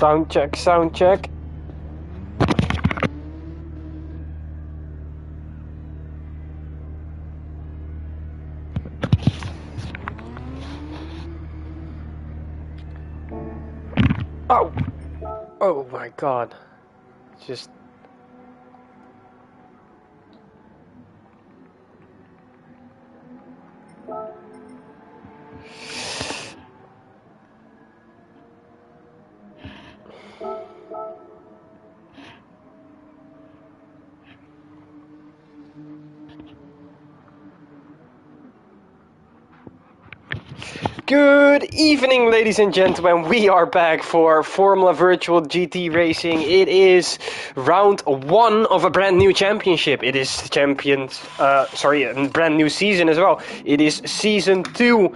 Sound check, sound check. Oh! Oh my god. Just... Good evening, ladies and gentlemen. We are back for Formula Virtual GT Racing. It is round 1 of a brand new championship. It is a brand new season as well. It is season 2.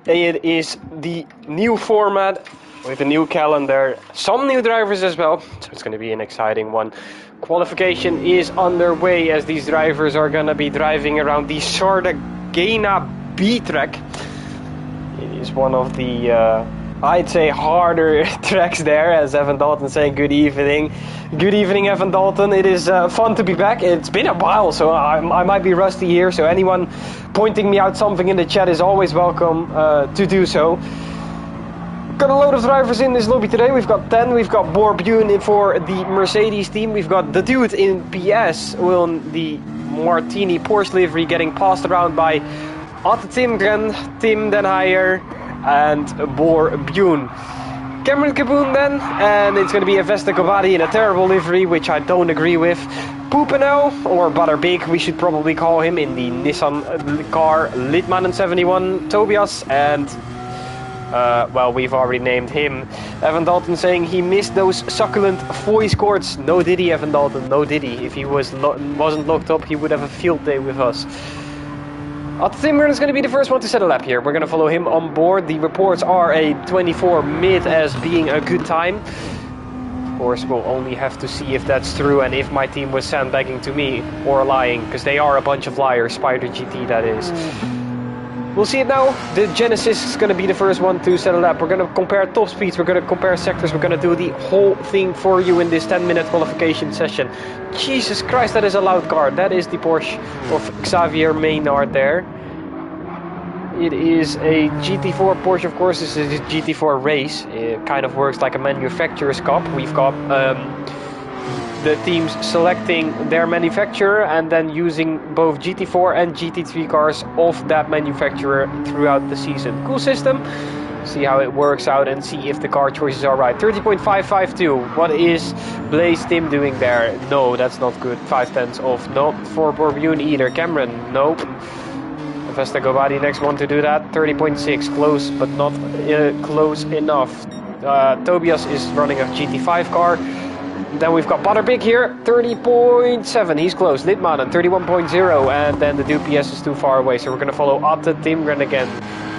It is the new format with a new calendar, some new drivers as well. So it's going to be an exciting one. Qualification is underway as these drivers are going to be driving around the Sardegna B track. It is one of the, I'd say, harder tracks there, as Evan Dalton saying good evening. Good evening, Evan Dalton. It is fun to be back. It's been a while, so I might be rusty here, so anyone pointing me out something in the chat is always welcome to do so. Got a load of drivers in this lobby today. We've got 10. We've got Boer Bune for the Mercedes team. We've got the dude in PS on the Martini Porsche livery getting passed around by Atte Timgren, Tim Den Heijer, and Boer Bune. Cameron Caboon then, and it's going to be a Vesta Cobadi in a terrible livery, which I don't agree with. Poupeno, or Butterbig, we should probably call him, in the Nissan car, Litmanen 71, Tobias, and, well, we've already named him. Evan Dalton saying he missed those succulent voice chords. No diddy, Evan Dalton, no diddy. If he wasn't locked up, he would have a field day with us. Atte Timgren is going to be the first one to set a lap here. We're going to follow him on board. The reports are a 24 mid as being a good time. Of course, we'll only have to see if that's true and if my team was sandbagging to me or lying, because they are a bunch of liars, Spider GT that is. We'll see it now. The Genesis is going to be the first one to set a lap. We're going to compare top speeds, we're going to compare sectors, we're going to do the whole thing for you in this 10-minute qualification session. Jesus Christ, that is a loud car. That is the Porsche of Xavier Maynard there. It is a GT4 Porsche, of course. This is a GT4 race. It kind of works like a manufacturer's cup. We've got the teams selecting their manufacturer and then using both GT4 and GT3 cars of that manufacturer throughout the season. Cool system. See how it works out and see if the car choices are right. 30.552. What is Blaze Tim doing there? No, that's not good. 5/10 off. Not for Borbune either. Cameron, nope. Vesta Gobadi, next one to do that. 30.6. Close, but not close enough. Tobias is running a GT5 car. Then we've got Butterbig here, 30.7, he's close. Lidmanen, 31.0, and then the DPS is too far away, so we're going to follow Atte, Timgren again.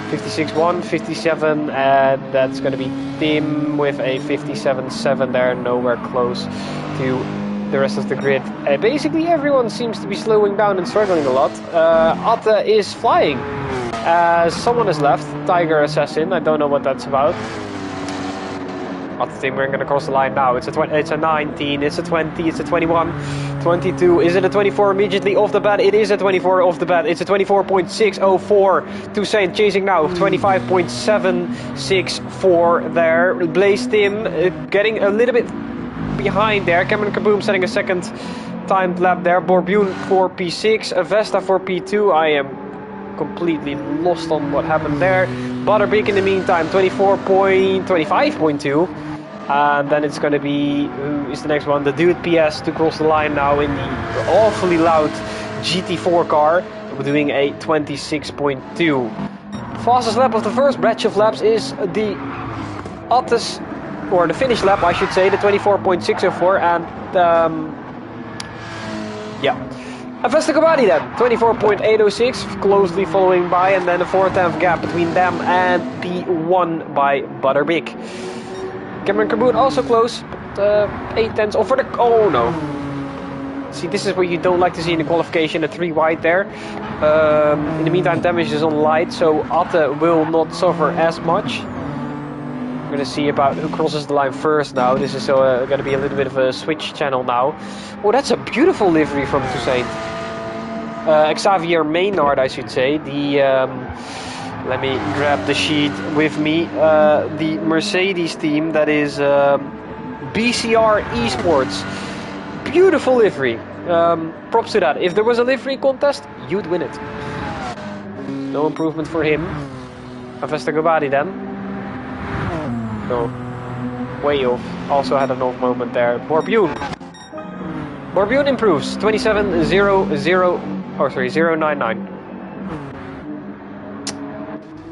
56.1, 57, and that's going to be Tim with a 57.7 there, nowhere close to the rest of the grid. Basically everyone seems to be slowing down and struggling a lot. Atte is flying. Someone has left, Tiger Assassin, I don't know what that's about. Atte Timgren going to cross the line now. It's a 19, it's a 20, it's a 21, 22. Is it a 24 immediately off the bat? It is a 24 off the bat. It's a 24.604. Toussaint chasing now. 25.764 there. Blaze Tim getting a little bit behind there. Cameron Kaboom setting a second timed lap there. Borbune for P6. Vesta for P2. I am completely lost on what happened there. Butterbig in the meantime, 25.2. And then it's going to be, who is the next one? The Dude PS to cross the line now in the awfully loud GT4 car. We're doing a 26.2. Fastest lap of the first batch of laps is the Atte's, or the finish lap I should say, the 24.604. And yeah. Vesta Gobadi then, 24.806, closely following by, and then a 4/10 gap between them and P1 by Butterbig. Cameron Kaboom also close, but 8/10 off for the... Oh no. See, this is what you don't like to see in the qualification, a 3 wide there. In the meantime, damage is on light, so Atte will not suffer as much. We're going to see about who crosses the line first now. This is going to be a little bit of a switch channel now. Oh, that's a beautiful livery from Toussaint. Xavier Maynard, I should say. Let me grab the sheet with me. The Mercedes team, that is BCR Esports. Beautiful livery. Props to that. If there was a livery contest, you'd win it. No improvement for him. Vesta Gobadi then. No. Way off. Also had an off moment there. Borbune. Borbune improves. 27.00. Oh, sorry, 0.99.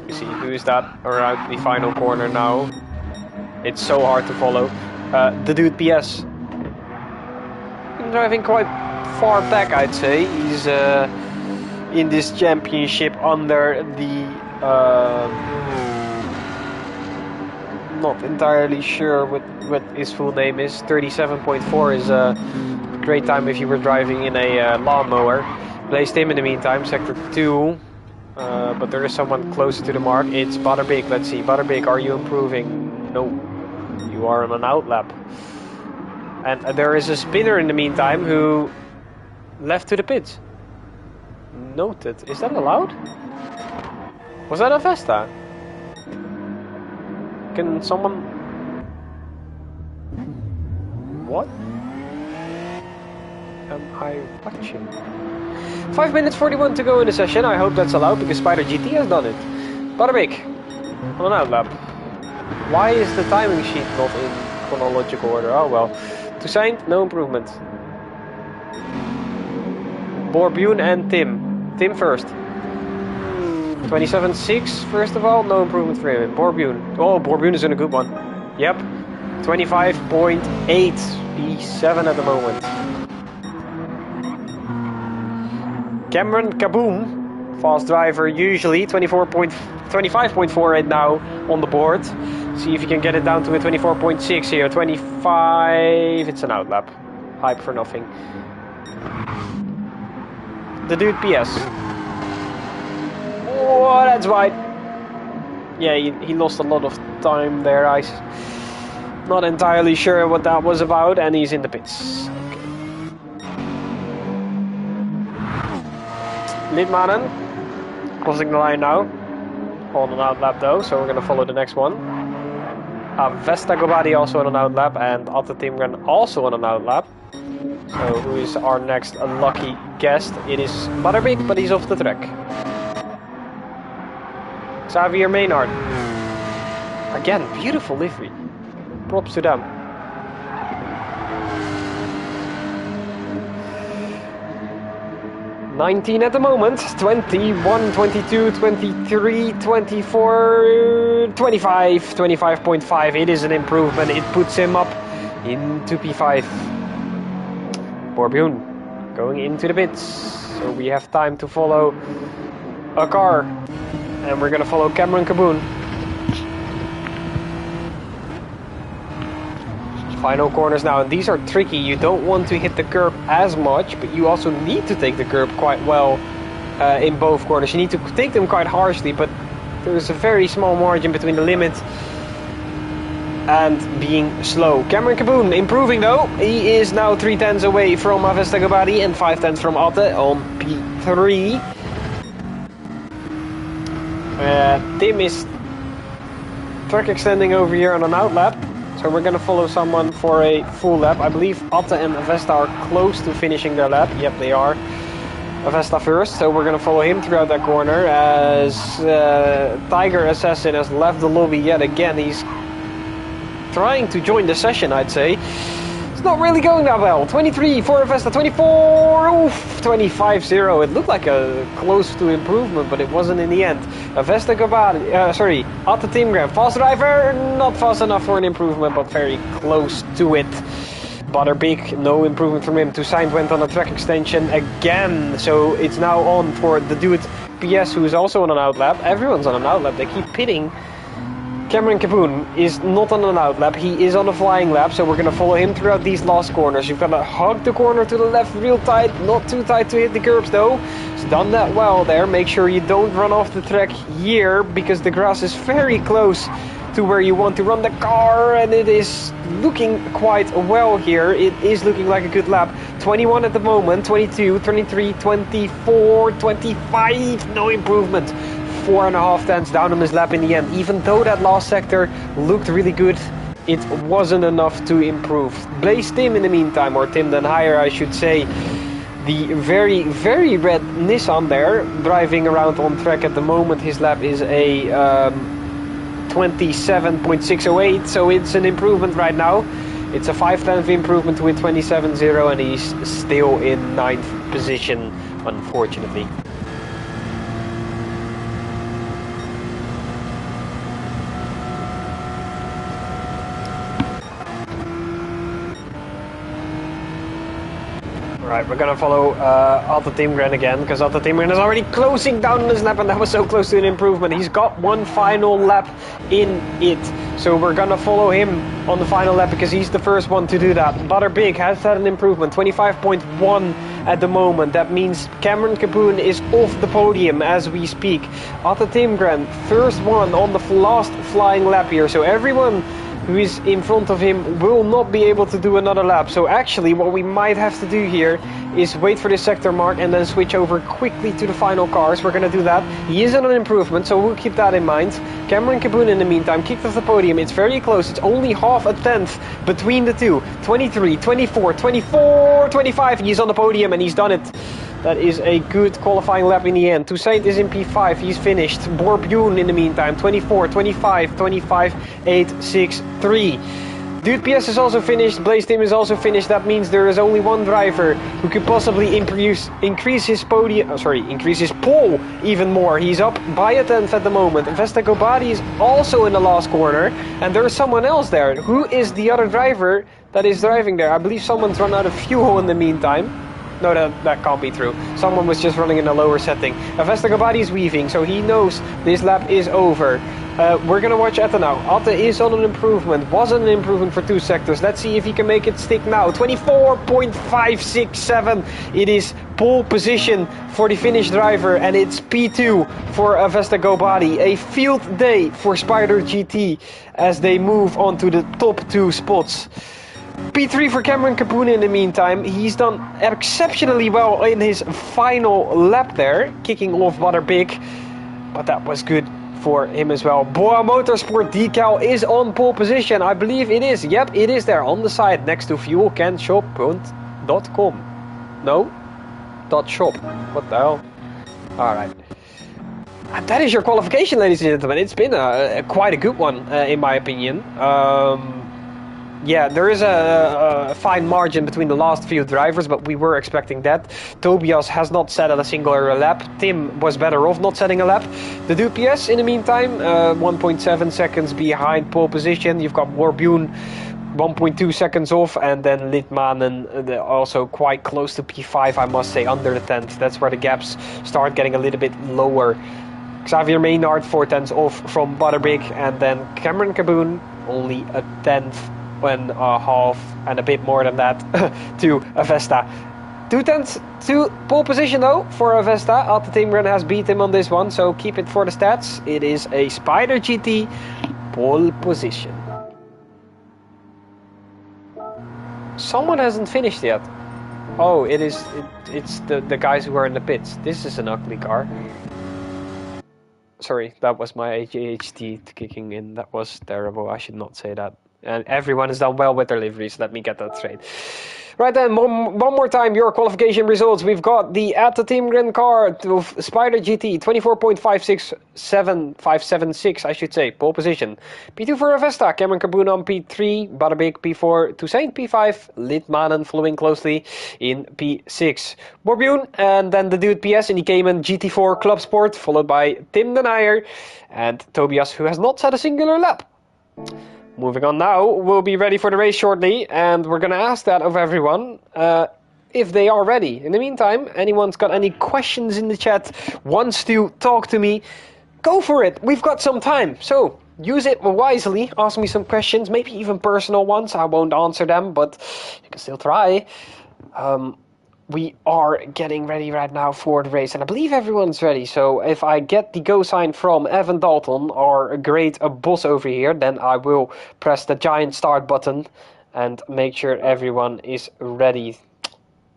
You see, who is that around the final corner now? It's so hard to follow. The Dude PS. Driving quite far back, I'd say. He's in this championship under the... not entirely sure what his full name is. 37.4 is a great time if you were driving in a lawnmower. Blaze Tim in the meantime, sector 2. But there is someone closer to the mark. It's Butterbig. Let's see. Butterbig, are you improving? No. You are on an outlap. And there is a spinner in the meantime who left to the pits. Noted. Is that allowed? Was that a Vesta? Can someone... What? Am I watching? 5 minutes 41 to go in the session. I hope that's allowed because Spider GT has done it. Butterbig on an outlap. Why is the timing sheet not in chronological order? Oh well. Toussaint, no improvement. Borbune and Tim. Tim first. 27.6 first of all, no improvement for him. Borbune. Oh, Borbune is in a good one. Yep. 25.8. P7 at the moment. Cameron Kaboom. Fast driver usually. 25.4 right now on the board. See if you can get it down to a 24.6 here. 25. It's an outlap. Hype for nothing. The Dude PS. Oh, that's wide. Yeah, he lost a lot of time there. I'm not entirely sure what that was about, and he's in the pits. Okay. Lidmanen crossing the line now. On an outlap though, so we're going to follow the next one. Vesta Gobadi also on an outlap, and Atte Timgren also on an outlap. So who is our next lucky guest? It is Butterbeak, but he's off the track. Xavier Maynard. Again, beautiful livery. Props to them. 19 at the moment, 21, 22, 23, 24, 25, 25.5. It is an improvement. It puts him up into P5. Borbjorn going into the pits. So we have time to follow a car. And we're going to follow Cameron Caboon. Final corners now, and these are tricky. You don't want to hit the curb as much, but you also need to take the curb quite well in both corners. You need to take them quite harshly, but there's a very small margin between the limit and being slow. Cameron Caboon improving though. He is now 3/10 away from Vesta Gobadi and 5/10 from Atte on P3. Tim is track extending over here on an outlap. So we're going to follow someone for a full lap. I believe Atte and Vesta are close to finishing their lap. Yep, they are. Vesta first, so we're going to follow him throughout that corner as Tiger Assassin has left the lobby yet again. He's trying to join the session, I'd say. It's not really going that well. 23 for Vesta, 24, oof, 25-0. It looked like a close to improvement, but it wasn't in the end. Vesta Gobadi, Atte Timgren, fast driver, not fast enough for an improvement, but very close to it. Butterbeak, no improvement from him. Toussaint went on a track extension again, so it's now on for the dude PS, who is also on an outlap. Everyone's on an outlap, they keep pitting. Cameron Caboon is not on an outlap, he is on a flying lap, so we're going to follow him throughout these last corners. You've got to hug the corner to the left real tight, not too tight to hit the curbs though. He's done that well there. Make sure you don't run off the track here, because the grass is very close to where you want to run the car, and it is looking quite well here. It is looking like a good lap. 21 at the moment, 22, 23, 24, 25, no improvement. 4.5 down on his lap in the end. Even though that last sector looked really good, it wasn't enough to improve. Blaze Tim in the meantime, or Tim Den Higher I should say, the very, very red Nissan there, driving around on track at the moment. His lap is a 27.608, so it's an improvement right now. It's a 5/10 improvement with 27.0, and he's still in 9th position, unfortunately. Right, we're gonna follow Atte Timgren again, because Atte Timgren is already closing down on his lap, and that was so close to an improvement. He's got one final lap in it, so we're gonna follow him on the final lap because he's the first one to do that. Butterbeak has had an improvement, 25.1 at the moment. That means Cameron Caboon is off the podium as we speak. Atte Timgren, first one on the last flying lap here, so everyone who is in front of him will not be able to do another lap. So actually what we might have to do here is wait for this sector mark and then switch over quickly to the final cars. We're going to do that. He is on an improvement, so we'll keep that in mind. Cameron Caboon in the meantime kicked off the podium. It's very close. It's only half a tenth between the two. 23, 24, 24, 25. He's on the podium and he's done it. That is a good qualifying lap in the end. Toussaint is in P5, he's finished. Borbjorn in the meantime, 24, 25, 25, 8, 6, 3. Dude PS is also finished, Blaze Tim is also finished. That means there is only one driver who could possibly increase his pole even more. He's up by a tenth at the moment. Vesta Gobadi is also in the last corner, and there is someone else there. Who is the other driver that is driving there? I believe someone's run out of fuel in the meantime. No, that can't be true. Someone was just running in a lower setting. Vesta Gobadi is weaving, so he knows this lap is over. We're gonna watch Atte now. Atte is on an improvement. Wasn't an improvement for 2 sectors. Let's see if he can make it stick now. 24.567. It is pole position for the Finnish driver, and it's P2 for Vesta Gobadi. A field day for Spider GT as they move on to the top 2 spots. P3 for Cameron Caboon in the meantime. He's done exceptionally well in his final lap there, kicking off Butterbeak. But that was good for him as well. Boa Motorsport decal is on pole position. I believe it is. Yep, it is there on the side next to fuelcanshop.com. No? .shop. What the hell? Alright. That is your qualification, ladies and gentlemen. It's been quite a good one, in my opinion. Yeah, there is a fine margin between the last few drivers, but we were expecting that. Tobias has not set a singular lap. Tim was better off not setting a lap. The Dude PS, in the meantime, 1.7 seconds behind pole position. You've got Warbuun 1.2 seconds off, and then Litmanen also quite close to P5, I must say, under the 10th. That's where the gaps start getting a little bit lower. Xavier Maynard 4/10 off from Butterbeek, and then Cameron Caboon only a 10th and a half and a bit more than that to Avesta. 2/10 to pole position though for Avesta. Alta Timgren has beat him on this one, so keep it for the stats. It is a Spider GT pole position. Someone hasn't finished yet. Oh, it's the guys who are in the pits. This is an ugly car. Sorry, that was my ADHD kicking in. That was terrible. I should not say that. And everyone has done well with their liveries. Let me get that straight. Right then, one more time, your qualification results. We've got the Alta Timgren car of Spider GT, 24.576, I should say, pole position. P2 for Avesta, Cameron Caboon on P3, Butterbeek P4, Toussaint P5, Litmanen following closely in P6. Warbuun, and then the Dude PS in the Cayman GT4 Club Sport, followed by Tim de Nijer and Tobias, who has not set a singular lap. Moving on now, we'll be ready for the race shortly, and we're going to ask that of everyone if they are ready. In the meantime, anyone's got any questions in the chat, wants to talk to me, go for it. We've got some time, so use it wisely. Ask me some questions, maybe even personal ones. I won't answer them, but you can still try. We are getting ready right now for the race, and I believe everyone's ready. So if I get the go sign from Evan Dalton, our great boss over here, then I will press the giant start button and make sure everyone is ready.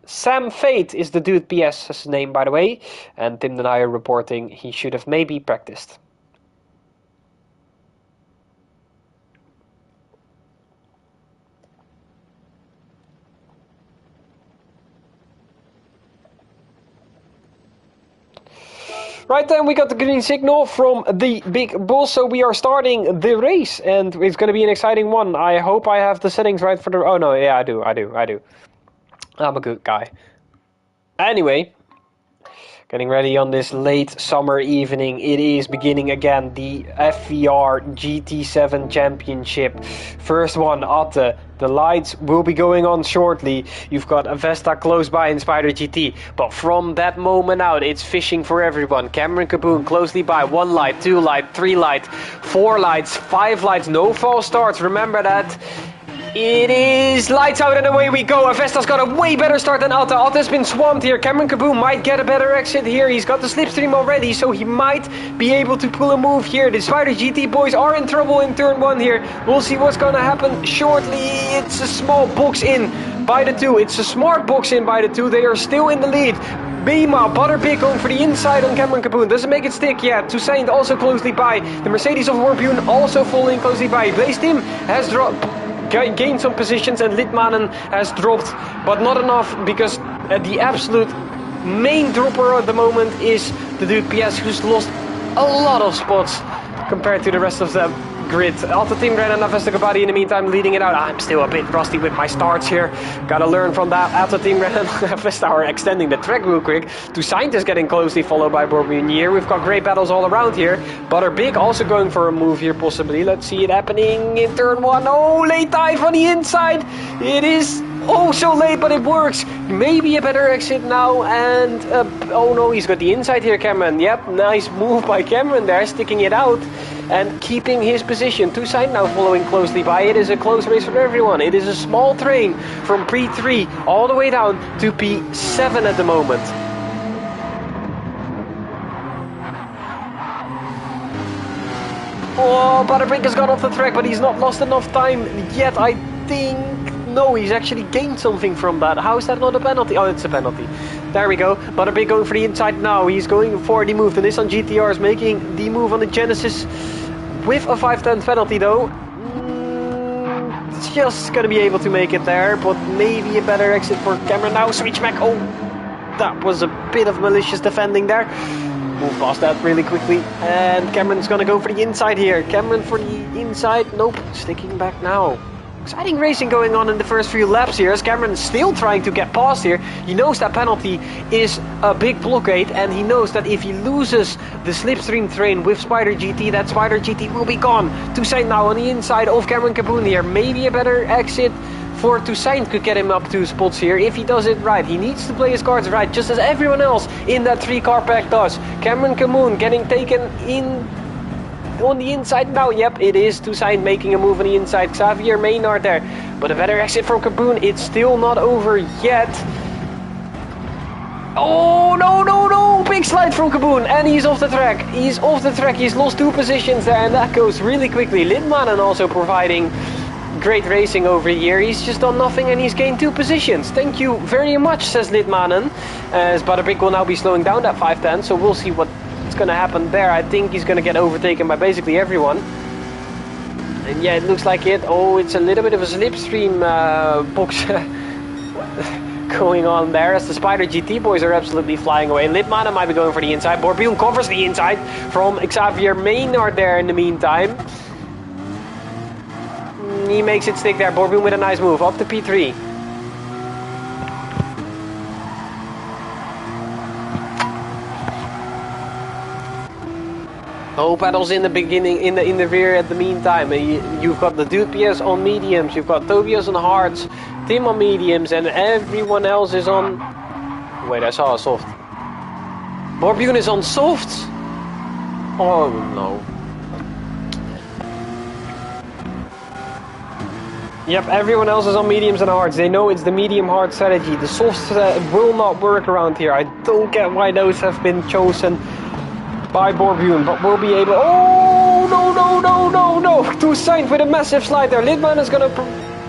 Sam Fate is the Dude PS's name, by the way, and Tim de Nijer reporting he should have maybe practiced. Right then, we got the green signal from the big boss, so we are starting the race, and it's going to be an exciting one. I hope I have the settings right for the... Oh no, yeah, I do. I'm a good guy. Anyway, getting ready on this late summer evening. It is beginning again, the FVR GT7 Championship. First one, Atte. The lights will be going on shortly. You've got Avesta close by in Spider GT. But from that moment out, it's fishing for everyone. Cameron Caboon closely by. 1 light, 2 light, 3 light, 4 lights, 5 lights. No false starts. Remember that. It is lights out and away we go. Avesta's got a way better start than Atte. Atte's been swamped here. Cameron Caboon might get a better exit here. He's got the slipstream already, so he might be able to pull a move here. The Spider GT boys are in trouble in turn 1 here. We'll see what's going to happen shortly. It's a small box in by the 2. It's a smart box in by the 2. They are still in the lead. Bema, Butterbeek going for the inside on Cameron Caboon. Doesn't make it stick yet. Toussaint also closely by. The Mercedes of Warbuun also following closely by. Blaze Team has dropped... gained some positions, and Litmanen has dropped, but not enough, because the absolute main dropper at the moment is the Dude PS, who's lost a lot of spots compared to the rest of the grid. Alta Timgren and Avesta Gabadi in the meantime leading it out. I'm still a bit rusty with my starts here. Gotta learn from that. Alta Timgren and Avesta are extending the track real quick. Toussaint is getting closely followed by Warbuun here. We've got great battles all around here. Butterbeek also going for a move here possibly. Let's see it happening in turn 1. Oh, late dive on the inside. It is oh so late, but it works. Maybe a better exit now, and oh no, he's got the inside here, Cameron. Yep, nice move by Cameron there, sticking it out and keeping his position. Toussaint now following closely by. It is a close race for everyone. It is a small train from P3 all the way down to P7 at the moment. Oh, Butterbeek has got off the track, but he's not lost enough time yet, I think. No, he's actually gained something from that. How is that not a penalty? Oh, it's a penalty. There we go. Butterbig going for the inside now. He's going for the move. The Nissan GTR is making the move on the Genesis with a 5/10 penalty though. It's just going to be able to make it there, but maybe a better exit for Cameron now. Switch back. Oh, that was a bit of malicious defending there. Move past that really quickly. And Cameron's going to go for the inside here. Cameron for the inside. Nope. Sticking back now. Exciting racing going on in the first few laps here as Cameron's still trying to get past here. He knows that penalty is a big blockade and he knows that if he loses the slipstream train with Spider GT, that Spider GT will be gone. Toussaint now on the inside of Cameron Caboon here. Maybe a better exit for Toussaint could get him up 2 spots here if he does it right. He needs to play his cards right just as everyone else in that 3-car pack does. Cameron Caboon getting taken in on the inside now. Yep, it is Toussaint making a move on the inside. Xavier Maynard there. But a better exit from Caboon. It's still not over yet. Oh, no. Big slide from Caboon. And he's off the track. He's off the track. He's lost 2 positions there. And that goes really quickly. Lidmanen also providing great racing over here. He's just done nothing and he's gained 2 positions. Thank you very much, says Lidmanen. As Butterbig will now be slowing down that 510. So we'll see what's going to happen there. I think he's going to get overtaken by basically everyone. And yeah, it looks like it. Oh, it's a little bit of a slipstream box going on there as the Spider GT boys are absolutely flying away. Lidmanen might be going for the inside. Borbjorn covers the inside from Xavier Maynard there in the meantime. He makes it stick there. Borbjorn with a nice move up to P3. No pedals in the beginning, in the rear at the meantime. You've got the Dupias on mediums, you've got Tobias on hards, Tim on mediums, and everyone else is on... Wait, I saw a soft. Borbjorn is on softs? Oh no. Yep, everyone else is on mediums and hards. They know it's the medium-hard strategy. The softs will not work around here. I don't get why those have been chosen by Borbjorn, but we'll be able... Oh, no. Toussaint with a massive slide there. Lidmanen is going to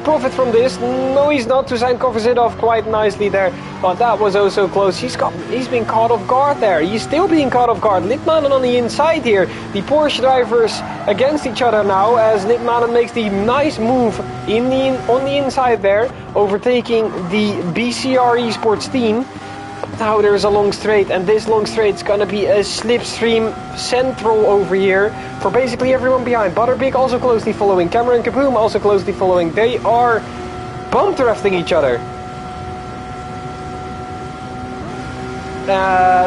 profit from this. No, he's not. Toussaint covers it off quite nicely there, but that was oh so close. He's been caught off guard there. He's still being caught off guard. Lidmanen on the inside here. The Porsche drivers against each other now as Lidmanen makes the nice move on the inside there, overtaking the BCR Esports team. Now there's a long straight, and this long straight is gonna be a slipstream central over here for basically everyone behind. Butterbig also closely following, Cameron Caboom also closely following. They are bump drafting each other.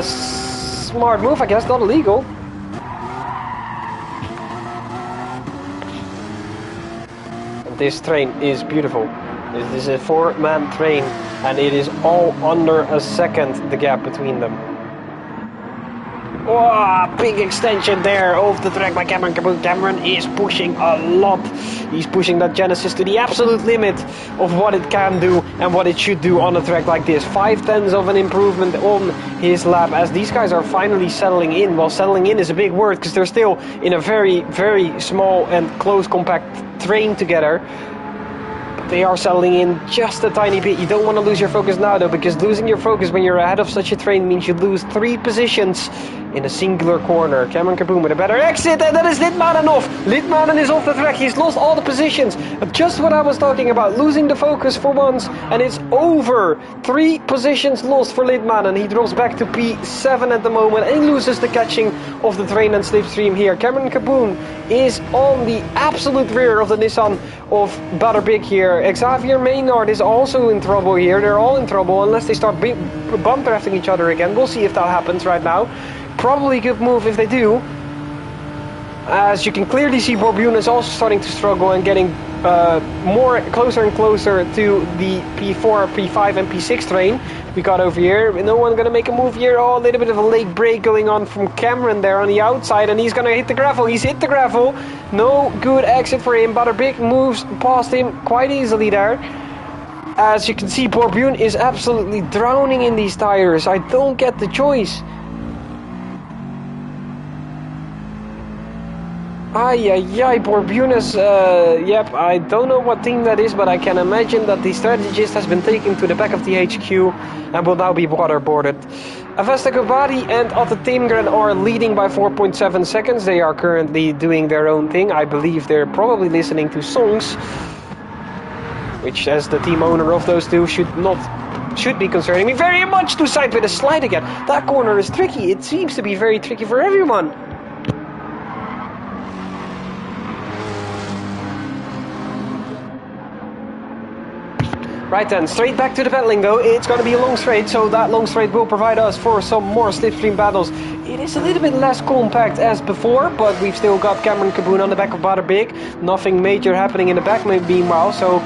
Smart move, I guess, not illegal. And this train is beautiful. This is a 4-man train, and it is all under a second, the gap between them. Oh, big extension there off the track by Cameron Caboon. Cameron is pushing a lot. He's pushing that Genesis to the absolute limit of what it can do and what it should do on a track like this. 5/10 of an improvement on his lap as these guys are finally settling in. Well, settling in is a big word because they're still in a very, very small and close compact train together. They are settling in just a tiny bit. You don't want to lose your focus now though, because losing your focus when you're ahead of such a train means you lose 3 positions in a singular corner. Cameron Caboom with a better exit, and that is Lidmanen off. Lidmanen is off the track. He's lost all the positions. Just what I was talking about, losing the focus for once, and it's over. 3 positions lost for Lidmanen. He drops back to P7 at the moment, and he loses the catching of the train and slipstream here. Cameron Caboom is on the absolute rear of the Nissan of Butterbig here. Xavier Maynard is also in trouble here. They're all in trouble unless they start bump drafting each other again. We'll see if that happens right now. Probably a good move if they do. As you can clearly see, Borbjorn is also starting to struggle and getting more closer and closer to the P4, P5 and P6 train we got over here. No one gonna make a move here. Oh, a little bit of a late break going on from Cameron there on the outside, and he's gonna hit the gravel. He's hit the gravel. No good exit for him. Butterbig moves past him quite easily there. As you can see, Borbjorn is absolutely drowning in these tires. I don't get the choice. Ay, ay, ay, Borbunas, yep, I don't know what team that is, but I can imagine that the strategist has been taken to the back of the HQ and will now be waterboarded. Avesta Gobadi and Otto Timgren are leading by 4.7 seconds. They are currently doing their own thing. I believe they're probably listening to songs, which, as the team owner of those two, should be concerning me very much. To side with a slide again. That corner is tricky. It seems to be very tricky for everyone. Right then, straight back to the battling though. It's going to be a long straight, so that long straight will provide us for some more slipstream battles. It is a little bit less compact as before, but we've still got Cameron Caboon on the back of Butterbig. Nothing major happening in the back meanwhile, so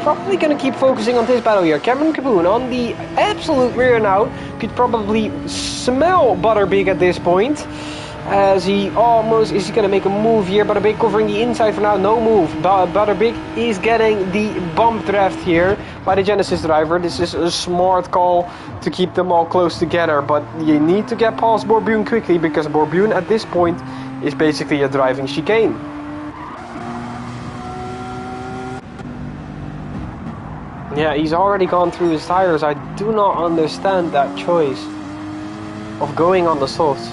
probably going to keep focusing on this battle here. Cameron Caboon on the absolute rear now. Could probably smell Butterbig at this point. As he almost, is he going to make a move here? Butterbig covering the inside for now, no move. Butterbig is getting the bump draft here by the Genesis driver. This is a smart call to keep them all close together, but you need to get past Borbuun quickly, because Borbuun at this point is basically a driving chicane. Yeah, he's already gone through his tires. I do not understand that choice of going on the softs.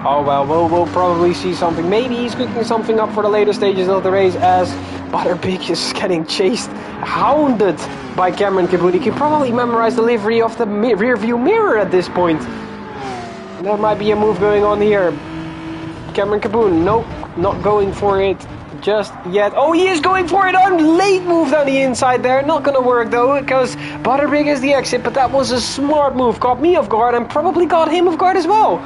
Oh well, we'll probably see something. Maybe he's cooking something up for the later stages of the race, as Butterbig is getting chased, hounded by Cameron Caboon. He could probably memorize the livery of the rear view mirror at this point. There might be a move going on here. Cameron Caboon, nope, not going for it just yet. Oh, he is going for it on late move down the inside there. Not gonna work though, because Butterbig is the exit, but that was a smart move. Caught me off guard and probably caught him off guard as well.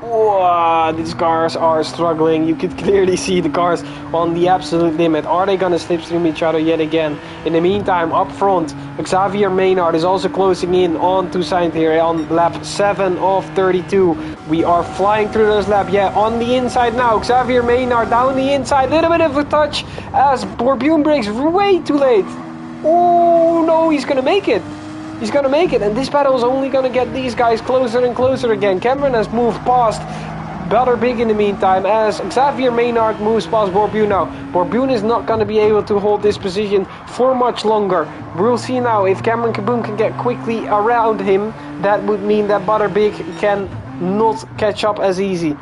Wow, these cars are struggling. You could clearly see the cars on the absolute limit. Are they going to slipstream each other yet again? In the meantime, up front, Xavier Maynard is also closing in on Toussaint here on lap 7 of 32. We are flying through those laps. Yeah, on the inside now. Xavier Maynard down the inside. Little bit of a touch as Borbuun brakes way too late. Oh no, he's going to make it. He's going to make it, and this battle is only going to get these guys closer and closer again. Cameron has moved past Butterbig in the meantime, as Xavier Maynard moves past Borbuun now. Borbuun is not going to be able to hold this position for much longer. We'll see now if Cameron Caboon can get quickly around him. That would mean that Butterbig can not catch up as easy.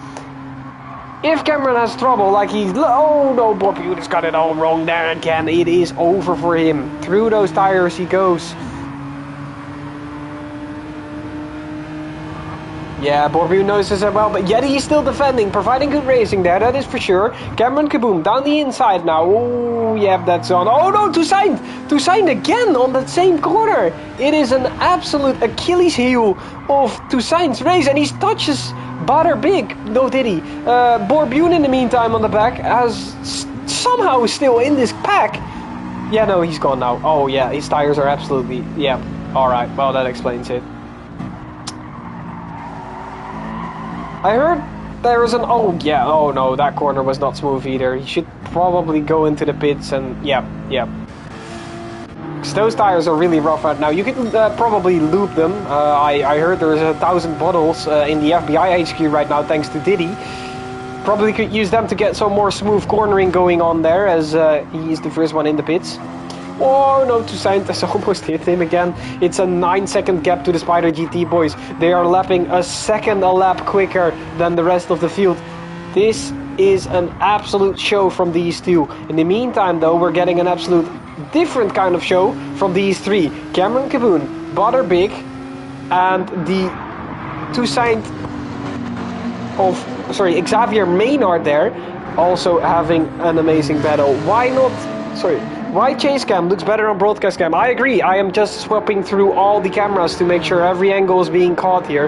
If Cameron has trouble, like he's... Oh no, Borbuun has got it all wrong there again. It is over for him. Through those tires he goes. Yeah, Borbuun knows this as well, but yet he's still defending, providing good racing there, that is for sure. Cameron Caboon down the inside now. Oh, yeah, that's on. Oh no, Toussaint! Toussaint again on that same corner. It is an absolute Achilles heel of Toussaint's race, and he touches Butterbig. No, did he? Borbuun in the meantime on the back, as somehow still in this pack. Yeah, no, he's gone now. Oh yeah, his tires are absolutely... Yeah, alright, well that explains it. I heard there is an... Oh, yeah. Oh, no. That corner was not smooth either. He should probably go into the pits and... Yeah. Because those tires are really rough right now. You could probably loop them. I heard there's 1,000 bottles in the FBI HQ right now, thanks to Diddy. Probably could use them to get some more smooth cornering going on there, as he is the first one in the pits. Oh no, Toussaint has almost hit him again. It's a 9-second gap to the Spider GT boys. They are lapping a second a lap quicker than the rest of the field. This is an absolute show from these two. In the meantime though, we're getting an absolute different kind of show from these three. Cameron Caboon, Butterbig, and the Toussaint of... Sorry, Xavier Maynard there. Also having an amazing battle. Why not... Sorry... Why chase cam looks better on broadcast cam? I agree. I am just swapping through all the cameras to make sure every angle is being caught here.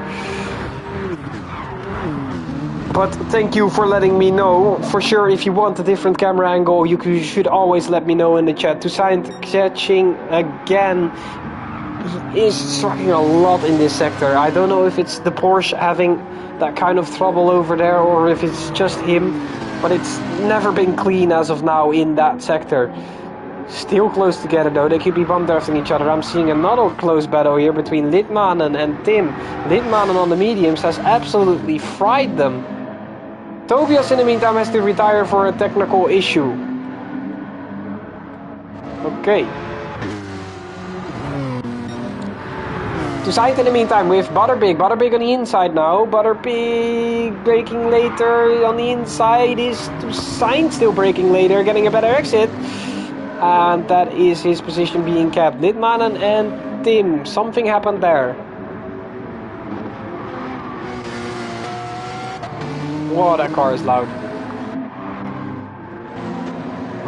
But thank you for letting me know. For sure, if you want a different camera angle, you should always let me know in the chat. Toussaint catching again. He is struggling a lot in this sector. I don't know if it's the Porsche having that kind of trouble over there, or if it's just him. but it's never been clean as of now in that sector. Still close together though, they could be bomb drafting each other. I'm seeing another close battle here between Litmanen and Tim. Litmanen on the mediums has absolutely fried them. Tobias in the meantime has to retire for a technical issue. Okay. Toussaint in the meantime with Butterbig. Butterbig on the inside now. Butterbig braking later on the inside. Is Toussaint still braking later, getting a better exit. And that is his position being kept. Litmanen and Tim. Something happened there. Whoa, that car is loud.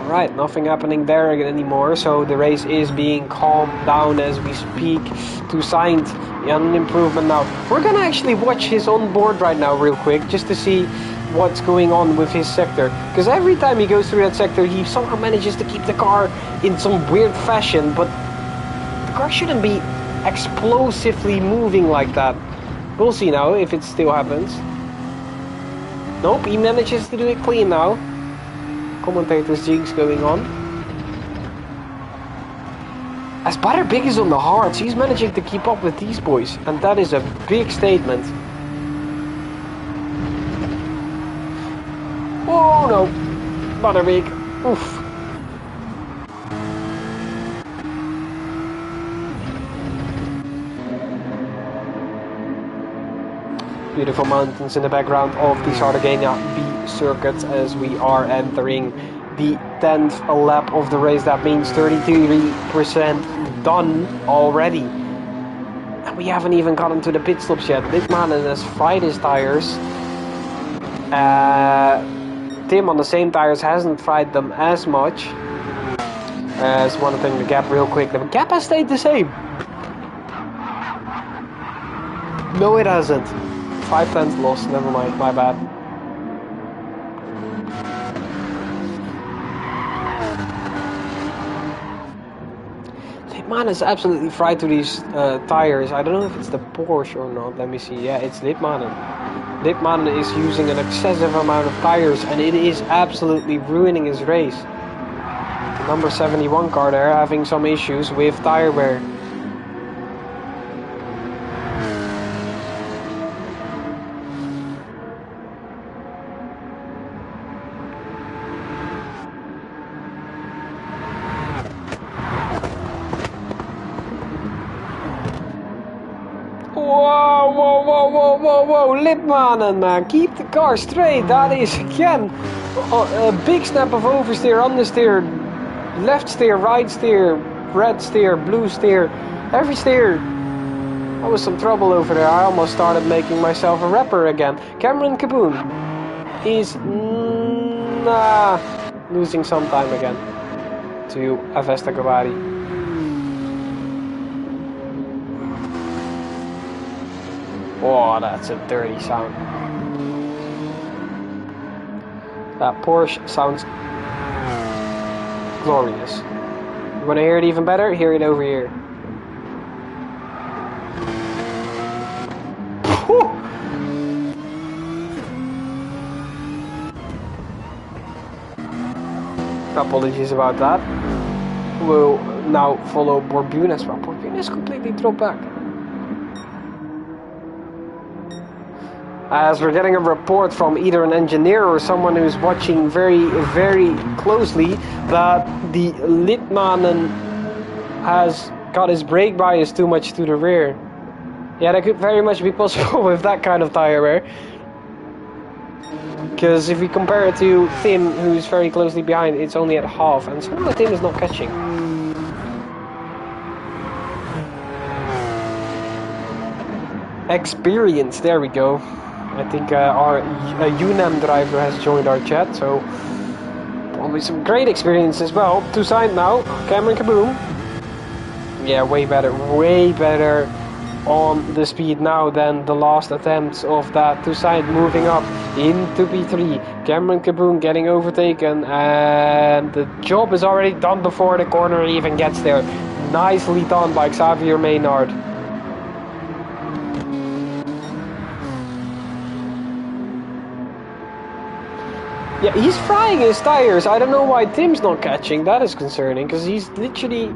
Alright, nothing happening there anymore. So the race is being calmed down as we speak. Toussaint on an improvement now. We're gonna actually watch his onboard right now real quick. Just to see what's going on with his sector, because every time he goes through that sector he somehow manages to keep the car in some weird fashion, but the car shouldn't be explosively moving like that. We'll see now if it still happens. Nope, he manages to do it clean now. Commentator's jinx going on. As Butterbig is on the hards, he's managing to keep up with these boys, and that is a big statement. Oh no, Butterbig, oof. Beautiful mountains in the background of the Sardegna B circuit as we are entering the 10th lap of the race. That means 33% done already. And we haven't even gotten to the pit stops yet. Litmanen has fried his tires. Tim on the same tires hasn't fried them as much. As one thing, the gap real quick. The gap has stayed the same. No, it hasn't. 5 tenths lost. Never mind. My bad. Litmanen is absolutely fried to these tires. I don't know if it's the Porsche or not. Let me see. Yeah, it's Litmanen. Litmanen is using an excessive amount of tires, and it is absolutely ruining his race. The number 71 car there having some issues with tire wear. Whoa, Litmanen, man, keep the car straight. That is again a big snap of oversteer, understeer, left steer, right steer, red steer, blue steer, every steer. That was some trouble over there. I almost started making myself a rapper again. Cameron Kaboom is losing some time again to Avesta Gavadi. Oh, that's a dirty sound. That Porsche sounds glorious. You want to hear it even better? Hear it over here. Whew. Apologies about that. We'll now follow Borbune as well. Borbune is completely dropped back. As we're getting a report from either an engineer or someone who's watching very, very closely that the Litmanen has got his brake bias too much to the rear. Yeah, that could very much be possible with that kind of tire wear. Because if we compare it to Tim, who's very closely behind, it's only at half, and somehow Tim is not catching. Experience, there we go. I think our UNAM driver has joined our chat, so probably some great experience as well. Toussaint now, Cameron Kaboom. Yeah, way better on the speed now than the last attempts of that. Toussaint moving up into P3. Cameron Kaboom getting overtaken, and the job is already done before the corner even gets there. Nicely done by Xavier Maynard. Yeah, he's frying his tires. I don't know why Tim's not catching. That is concerning, because he's literally...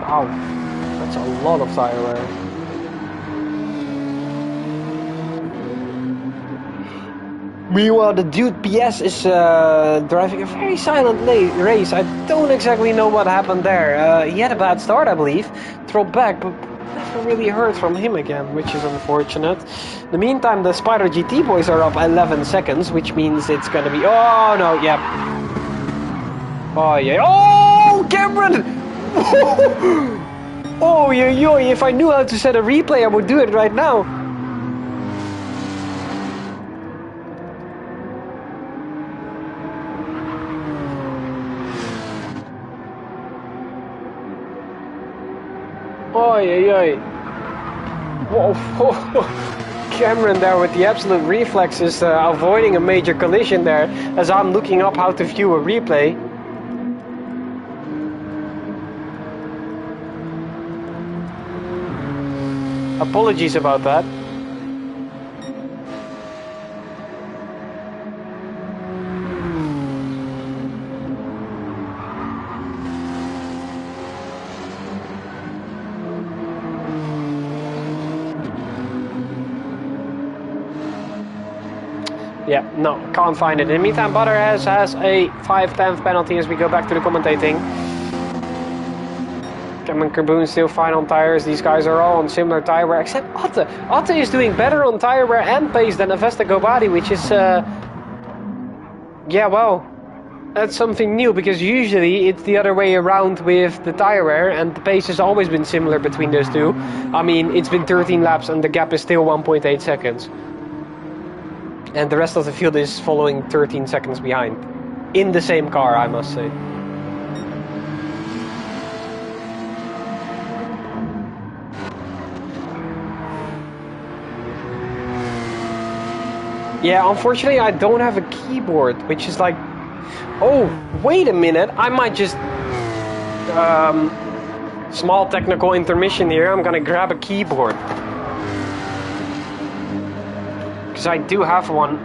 Wow, that's a lot of tire wear. Meanwhile, the dude PS is driving a very silent race. I don't exactly know what happened there. He had a bad start, I believe. Dropped back, but never really heard from him again, which is unfortunate. In the meantime, the Spider GT boys are up 11 seconds, which means it's going to be... Oh, no, yeah. Oh, yeah. Oh, Cameron! Oh, yo, if I knew how to set a replay, I would do it right now. Oi. Whoa. Cameron there with the absolute reflexes, avoiding a major collision there, as I'm looking up how to view a replay. Apologies about that. Yeah, no, can't find it. In the meantime, Butter has a 5/10 penalty as we go back to the commentating. Cameron Carboon still fine on tires. These guys are all on similar tire wear, except Otte. Otte is doing better on tire wear and pace than Avesta Gobadi, which is, yeah, well, that's something new, because usually it's the other way around with the tire wear, and the pace has always been similar between those two. I mean, it's been 13 laps and the gap is still 1.8 seconds. And the rest of the field is following 13 seconds behind. In the same car, I must say. Yeah, unfortunately I don't have a keyboard, which is like... Oh, wait a minute, I might just... small technical intermission here, I'm gonna grab a keyboard. Because I do have one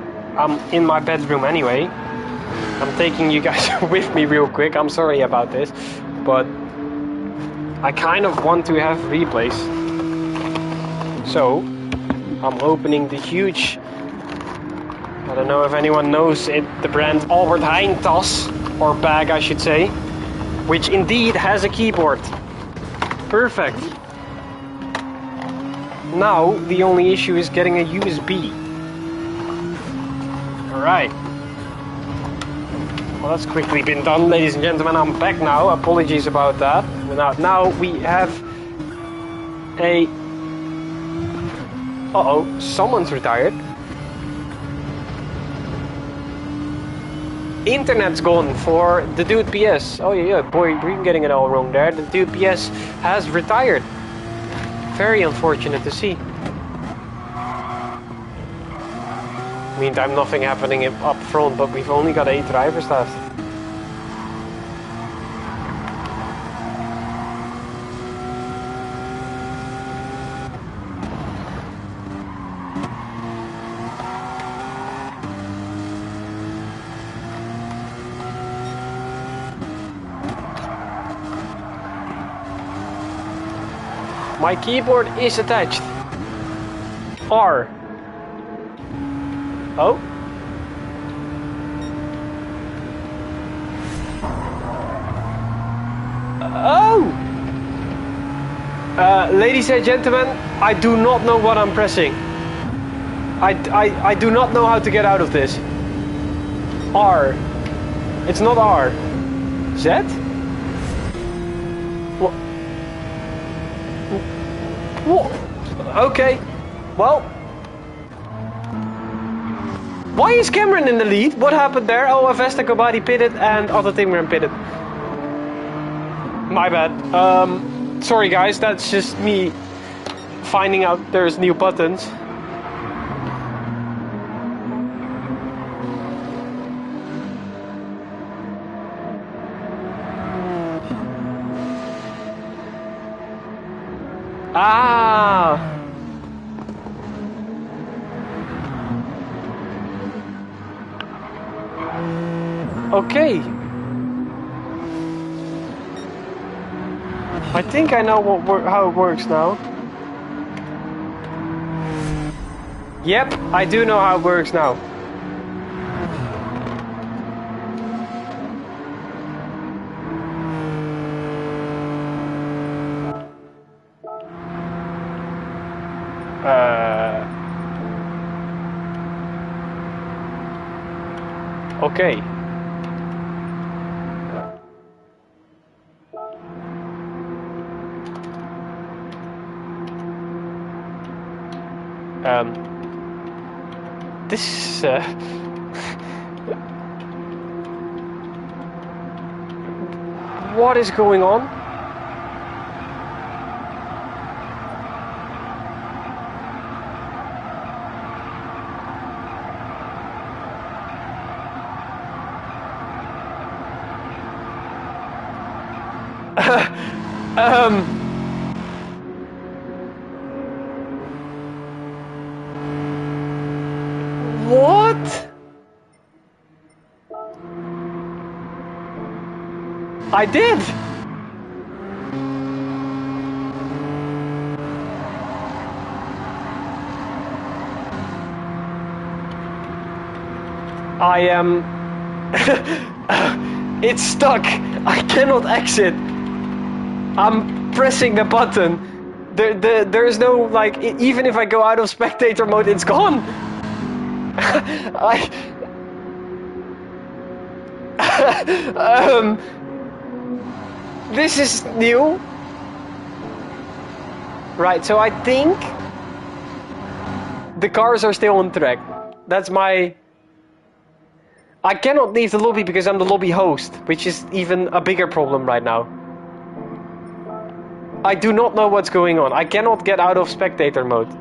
in my bedroom anyway. I'm taking you guys with me real quick, I'm sorry about this. But I kind of want to have replays. So, I'm opening the huge... I don't know if anyone knows it, the brand Albert Heijn tas, or bag I should say, which indeed has a keyboard. Perfect. Now the only issue is getting a USB. Alright. Well, that's quickly been done, ladies and gentlemen. I'm back now. Apologies about that. Now we have a... Uh-oh, someone's retired. Internet's gone for the dude PS. Oh yeah, boy, we're getting it all wrong there. The dude PS has retired. Very unfortunate to see. Meantime, nothing happening up front, but we've only got 8 drivers left. My keyboard is attached. R. Oh. Oh! Ladies and gentlemen, I do not know what I'm pressing. I do not know how to get out of this. R. It's not R. Z? What? What? Okay. Well. Why is Cameron in the lead? What happened there? Oh, Avesta Gobadi pitted and Otto Timgren pitted. My bad. Sorry guys, that's just me finding out there's new buttons. Ah! Okay. I think I know how it works now. Yep, I do know how it works now. Okay. This what is going on? What? I did. I am. It's stuck. I cannot exit. I'm pressing the button. There's no, like, even if I go out of spectator mode, it's gone. This is new. Right, so I think the cars are still on track. That's my... I cannot leave the lobby because I'm the lobby host, which is even a bigger problem right now. I do not know what's going on. I cannot get out of spectator mode.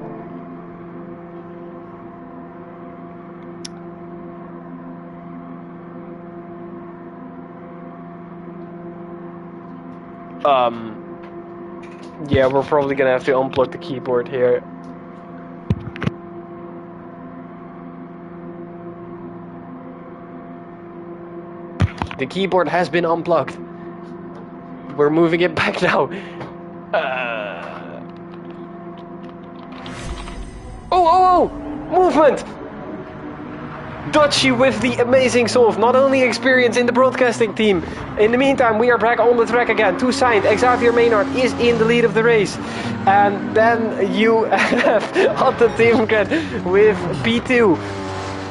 Yeah, we're probably gonna have to unplug the keyboard here. The keyboard has been unplugged. We're moving it back now. Oh! Movement! Dutchie with the amazing solve. Not only experience in the broadcasting team. In the meantime, we are back on the track again. Toussaint, Xavier Maynard is in the lead of the race. And then you have Otto Timgren with P2.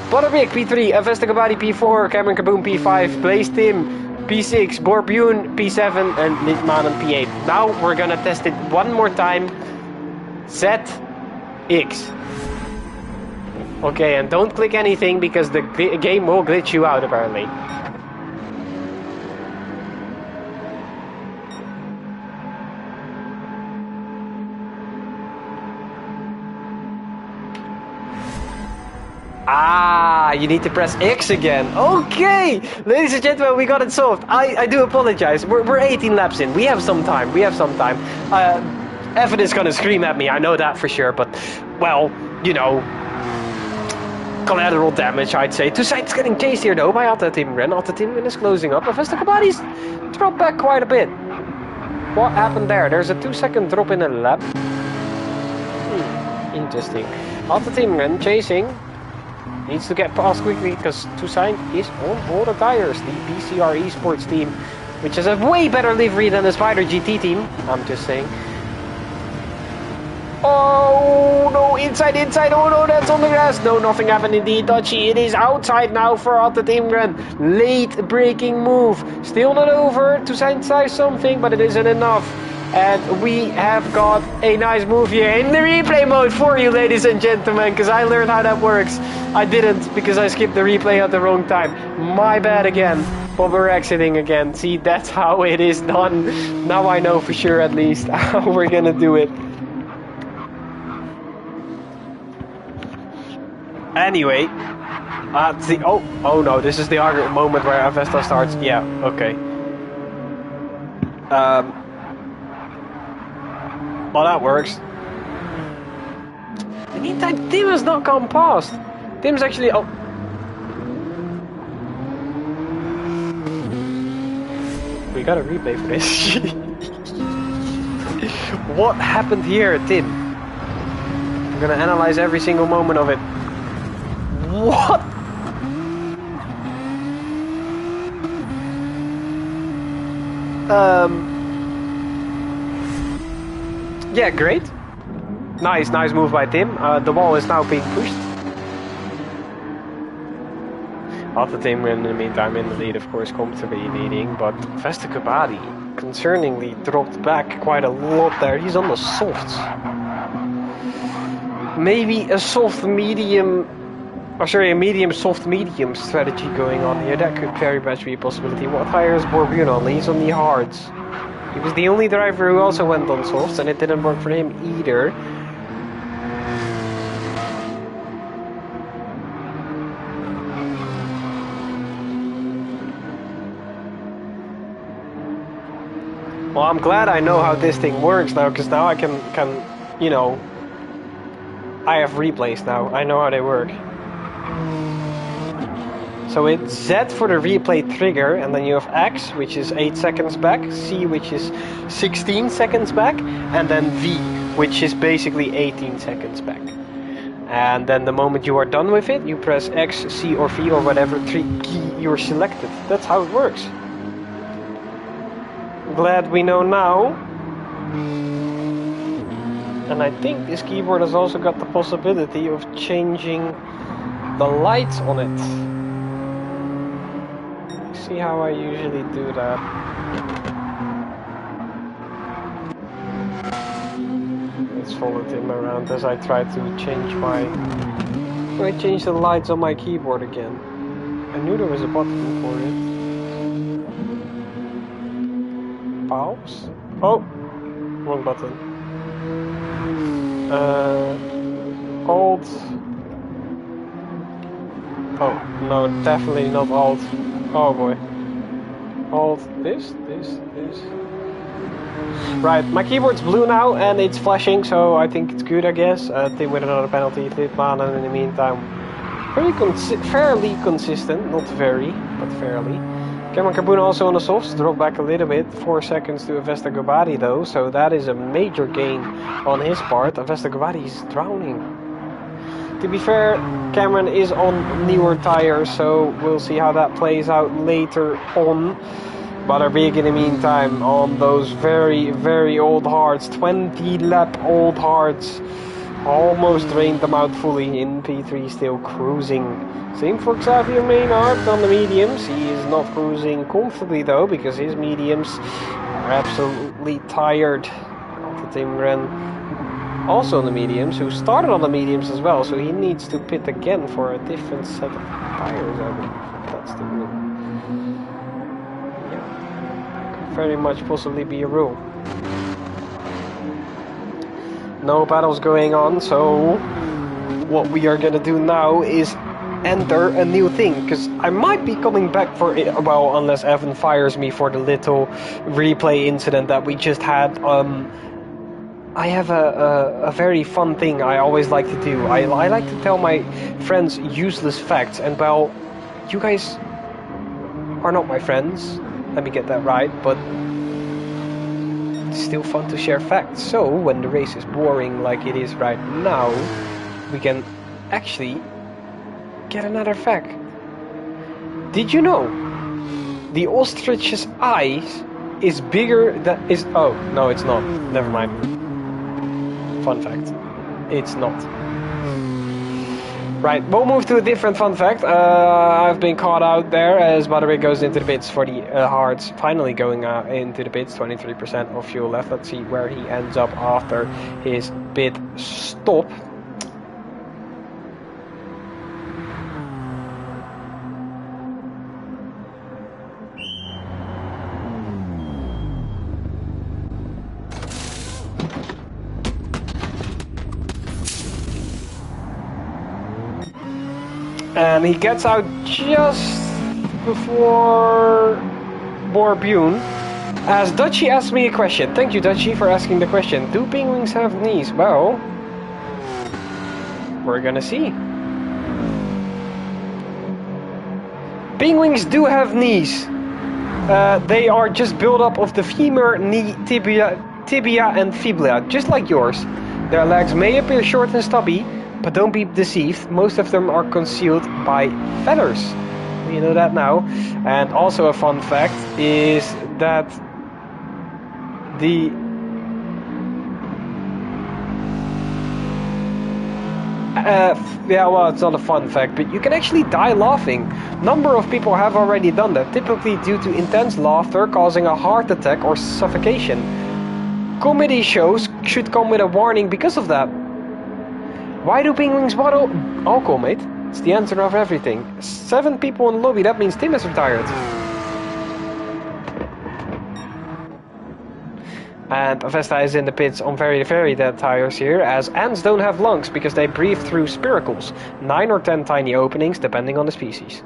Butterbeek P3, Avesta Gabadi P4, Cameron Kaboom P5, Blaze Tim P6, Borbune P7 and Lidmanen P8. Now we're gonna test it one more time. ZX. Okay, and don't click anything because the game will glitch you out apparently. Ah, you need to press X again. Okay, ladies and gentlemen, we got it solved. I do apologize. We're 18 laps in. We have some time. Evan is gonna scream at me. I know that for sure. But, well, you know, collateral damage, I'd say. Toussaint's getting chased here though by Otto Timgren. Otto Timgren is closing up. Avesta Gabadi's dropped back quite a bit. What happened there? There's a 2-second drop in a lap. Interesting. Otto Timgren chasing. Needs to get past quickly because Toussaint is on all the tires. The PCR Esports team, which has a way better livery than the Spider GT team. I'm just saying. Oh no, inside. Oh no, that's on the grass. No, nothing happened indeed. Dutchie, it is outside now for Otto Timgren. Late breaking move. Still not over. Toussaint tries something, but it isn't enough. And we have got a nice move here in the replay mode for you, ladies and gentlemen, because I learned how that works. I didn't, because I skipped the replay at the wrong time. My bad again, but we're exiting again. See, that's how it is done. Now I know for sure, at least, how we're gonna do it. Anyway, oh no, this is the moment where Avesta starts. Yeah, okay. Well, that works. In the meantime, Tim has not gone past. Tim's actually... Oh. we got a replay for this. What happened here, Tim? I'm gonna analyze every single moment of it. What? Yeah, great. Nice move by Tim. The ball is now being pushed. After Tim in the meantime in the lead, of course, comfortably leading, but Vestakabadi concerningly dropped back quite a lot there. He's on the softs. Maybe a soft medium, a medium soft medium strategy going on here. That could very much be a possibility. What tire is Borbune on? He's on the hards. He was the only driver who also went on softs, and it didn't work for him either. Well, I'm glad I know how this thing works now, because now I can, you know, I have replays now. I know how they work. So it's Z for the replay trigger, and then you have X, which is 8 seconds back, C, which is 16 seconds back, and then V, which is basically 18 seconds back. And then the moment you are done with it, you press X, C, or V, or whatever key you're selected. That's how it works. Glad we know now. And I think this keyboard has also got the possibility of changing the lights on it. See how I usually do that. Let's follow him around as I try to change the lights on my keyboard again. I knew there was a button for it. Pause? Oh! Wrong button. Alt. Oh, no, definitely not Alt. Oh boy. Alt, this. Right, my keyboard's blue now and it's flashing, so I think it's good, I guess. Tim with another penalty, Litmanen in the meantime. Fairly consistent, not very, but fairly. Cameron Carbone also on the softs, dropped back a little bit, 4 seconds to Vestakabadi though, so that is a major gain on his part. Vestakabadi is drowning. To be fair, Cameron is on newer tires, so we'll see how that plays out later on. Butterbeek in the meantime on those very, very old hards, 20 lap old hards. Almost drained them out fully in P3, still cruising. Same for Xavier Maynard on the mediums. He is not cruising comfortably though, because his mediums are absolutely tired. After Tim Ren also on the mediums, who started on the mediums as well, so he needs to pit again for a different set of tires, I believe. That's the rule. Yeah, could very much possibly be a rule. No battles going on, so what we are gonna do now is enter a new thing, because I might be coming back for it, well, unless Evan fires me for the little replay incident that we just had. I have a very fun thing I always like to do. I like to tell my friends useless facts, and well, you guys are not my friends, let me get that right, but it's still fun to share facts. So when the race is boring like it is right now, we can actually get another fact. Did you know the ostrich's eyes is bigger than is? Oh no, it's not. Never mind. Fun fact. It's not. Right, we'll move to a different fun fact. I've been caught out there as Butterbeek goes into the pits for the hards. Finally going into the pits, 23% of fuel left. Let's see where he ends up after his pit stop. And he gets out just before Borbune. As Dutchie asked me a question. Thank you, Dutchie, for asking the question. Do penguins have knees? Well, we're gonna see. Penguins do have knees. They are just built up of the femur, knee, tibia and fibula, just like yours. Their legs may appear short and stubby, but don't be deceived, most of them are concealed by feathers. You know that now. And also a fun fact is that the yeah, well, it's not a fun fact, but you can actually die laughing. Number of people have already done that, typically due to intense laughter causing a heart attack or suffocation. Comedy shows should come with a warning because of that. Why do penguins bottle alcohol, mate? It's the answer of everything. 7 people in the lobby, that means Tim is retired. And Avesta is in the pits on very, very dead tires here, as ants don't have lungs because they breathe through spiracles. 9 or 10 tiny openings, depending on the species.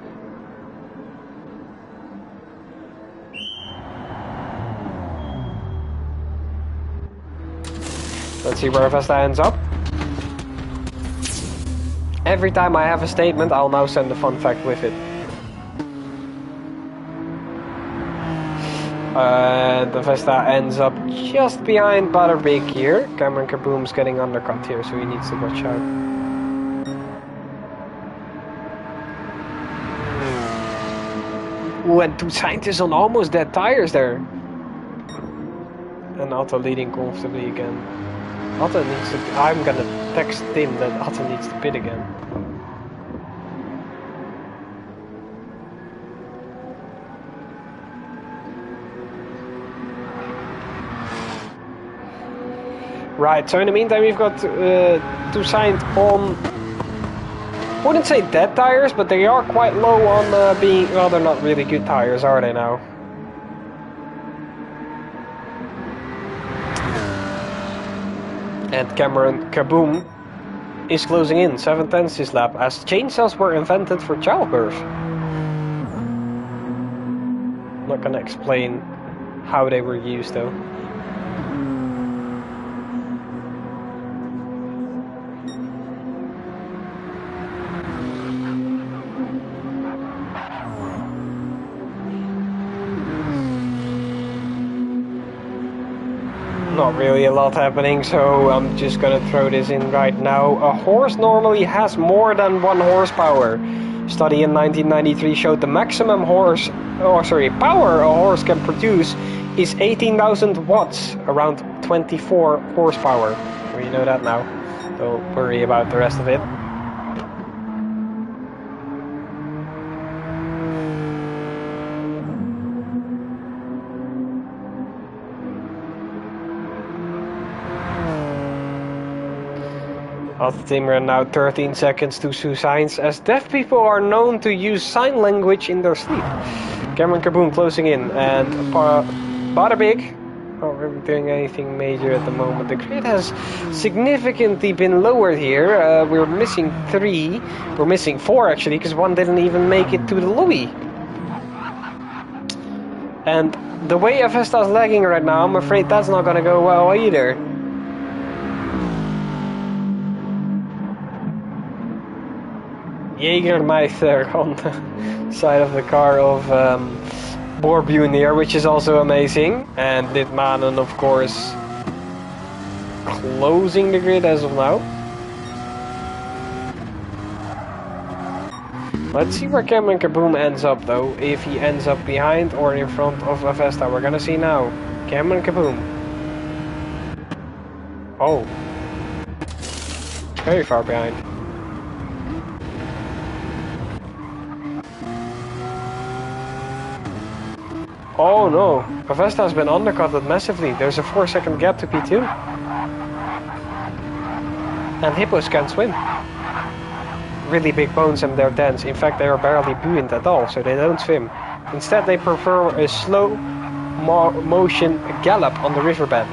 Let's see where Avesta ends up. Every time I have a statement, I'll now send a fun fact with it. And Avesta ends up just behind Butterbig here. Cameron Kaboom's getting undercut here, so he needs to watch out. Ooh, and 2 scientists on almost dead tires there. And Otto leading comfortably again. Otto needs to... I'm gonna text Tim that Otto needs to pit again. Right, so in the meantime we've got 2 signs on, wouldn't say dead tires, but they are quite low on being, well, they're not really good tires, are they now? And Cameron Kaboom is closing in, 7/10 this lap, as chainsaws were invented for childbirth. I'm not gonna explain how they were used though. Not really a lot happening, so I'm just gonna throw this in right now. A horse normally has more than 1 horsepower. Study in 1993 showed the maximum power a horse can produce is 18,000 watts, around 24 horsepower. Well, you know that now. Don't worry about the rest of it. Otto team ran now 13 seconds to Sue Signs, as deaf people are known to use sign language in their sleep. Cameron Kaboom closing in, and Butterbig, not really doing anything major at the moment. The grid has significantly been lowered here. We're missing 3, we're missing 4 actually, because 1 didn't even make it to the lobby. And the way Avesta's lagging right now, I'm afraid that's not gonna go well either. Jägermeister on the side of the car of Borbune here, which is also amazing. And Litmanen, of course, closing the grid as of now. Let's see where Cameron Kaboom ends up though, if he ends up behind or in front of Avesta. We're gonna see now. Cameron Kaboom. Oh. Very far behind. Oh no, Avesta has been undercutted massively. There's a 4-second gap to P2. And hippos can't swim. Really big bones and they're dense. In fact, they are barely buoyant at all, so they don't swim. Instead, they prefer a slow motion gallop on the riverbed.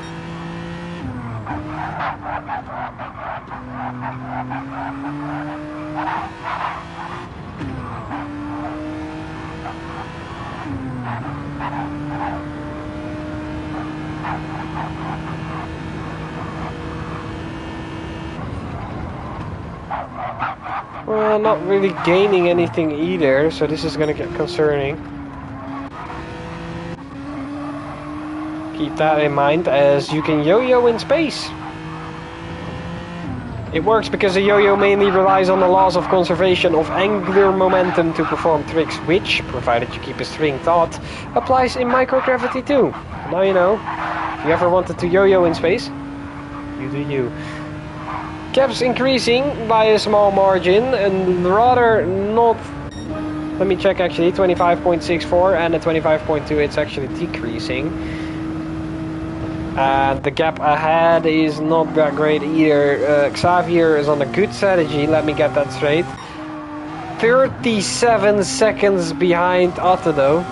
Well, not really gaining anything either, so this is gonna get concerning. Keep that in mind, as you can yo-yo in space. It works because a yo-yo mainly relies on the laws of conservation of angular momentum to perform tricks, which, provided you keep a string taut, applies in microgravity too. Now you know. If you ever wanted to yo-yo in space, you do you. Caps increasing by a small margin, and rather not... Let me check actually, 25.64 and a 25.2, it's actually decreasing. And the gap ahead is not that great either. Xavier is on a good strategy, let me get that straight. 37 seconds behind Otto though.